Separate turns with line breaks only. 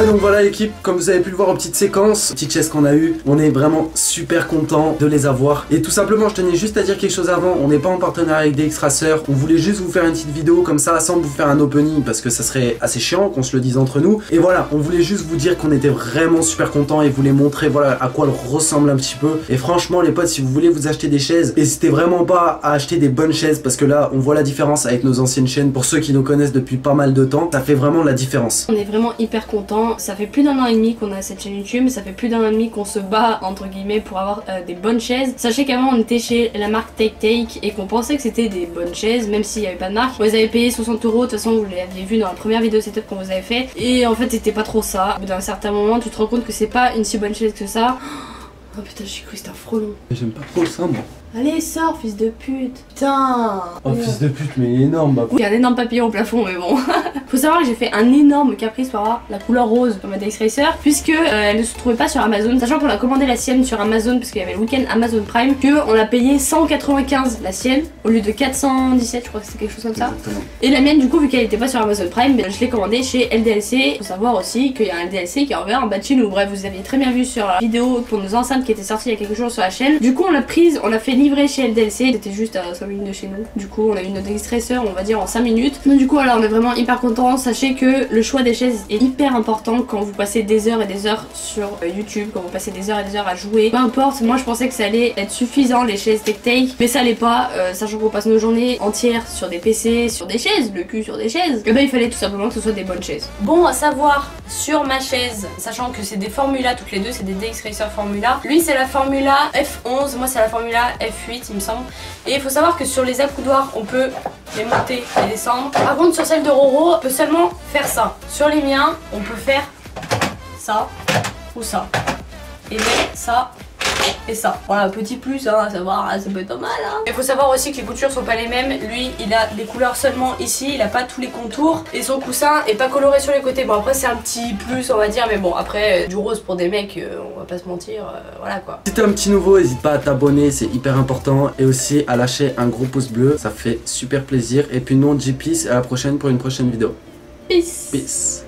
Ouais, donc voilà l'équipe, comme vous avez pu le voir en petite séquence, petite chaise qu'on a eu, on est vraiment super content de les avoir. Et tout simplement, je tenais juste à dire quelque chose avant, on n'est pas en partenariat avec DX Racer, on voulait juste vous faire une petite vidéo comme ça, sans vous faire un opening, parce que ça serait assez chiant qu'on se le dise entre nous. Et voilà, on voulait juste vous dire qu'on était vraiment super content et vous les montrer, voilà, à quoi elle ressemble un petit peu. Et franchement les potes, si vous voulez vous acheter des chaises, n'hésitez vraiment pas à acheter des bonnes chaises, parce que là, on voit la différence avec nos anciennes chaînes. Pour ceux qui nous connaissent depuis pas mal de temps, ça fait vraiment la différence.
On est vraiment hyper content. Ça fait plus d'un an et demi qu'on a cette chaîne YouTube, ça fait plus d'un an et demi qu'on se bat entre guillemets pour avoir des bonnes chaises. Sachez qu'avant on était chez la marque Take et qu'on pensait que c'était des bonnes chaises, même s'il n'y avait pas de marque. On les avait payé 60 €, de toute façon vous l'aviez vu dans la première vidéo setup qu'on vous avait fait. Et en fait c'était pas trop ça. Au bout d'un certain moment tu te rends compte que c'est pas une si bonne chaise que ça. Oh putain, j'ai cru que c'était un frelon.
J'aime pas trop ça moi.
Allez, sors, fils de pute. Putain.
Oh fils de pute, mais il est énorme bah.
Il y a un énorme papillon au plafond, mais bon. Faut savoir que j'ai fait un énorme caprice pour avoir la couleur rose comme ma DX Racer, puisque elle ne se trouvait pas sur Amazon. Sachant qu'on a commandé la sienne sur Amazon, parce qu'il y avait le week-end Amazon Prime, que on a payé 195 la sienne, au lieu de 417, je crois que c'était quelque chose comme ça.
Exactement.
Et la mienne, du coup, vu qu'elle était pas sur Amazon Prime, je l'ai commandée chez LDLC. Faut savoir aussi qu'il y a un LDLC qui est envoyé en bas de chez nous. Bref, vous avez très bien vu sur la vidéo pour nos enceintes qui était sortie il y a quelques jours sur la chaîne. Du coup, on l'a prise, on l'a fait livrer chez LDLC. C'était juste à 5 minutes de chez nous. Du coup, on a eu notre DX Racer, on va dire en 5 minutes. Donc du coup, voilà, on est vraiment hyper contents. Sachez que le choix des chaises est hyper important quand vous passez des heures et des heures sur YouTube, quand vous passez des heures et des heures à jouer. Peu importe, moi je pensais que ça allait être suffisant les chaises Take, mais ça l'est pas. Sachant qu'on passe nos journées entières sur des PC, sur des chaises, le cul sur des chaises. Et ben il fallait tout simplement que ce soit des bonnes chaises. Bon à savoir sur ma chaise, sachant que c'est des Formula toutes les deux, c'est des DX Racer Formula. Lui c'est la Formula F11, moi c'est la Formula F8 il me semble. Et il faut savoir que sur les accoudoirs on peut les monter et descendre. Par contre sur celle de Roro on peut seulement faire ça. Sur les miens on peut faire ça ou ça. Et ça et ça. Voilà, petit plus, hein, à savoir, ça peut être pas mal. Hein. Il faut savoir aussi que les coutures sont pas les mêmes. Lui, il a les couleurs seulement ici, il a pas tous les contours. Et son coussin est pas coloré sur les côtés. Bon, après, c'est un petit plus, on va dire. Mais bon, après, du rose pour des mecs, on va pas se mentir. Voilà quoi.
Si t'es un petit nouveau, n'hésite pas à t'abonner, c'est hyper important. Et aussi à lâcher un gros pouce bleu, ça fait super plaisir. Et puis nous, on dit peace et à la prochaine pour une prochaine vidéo.
Peace.
Peace.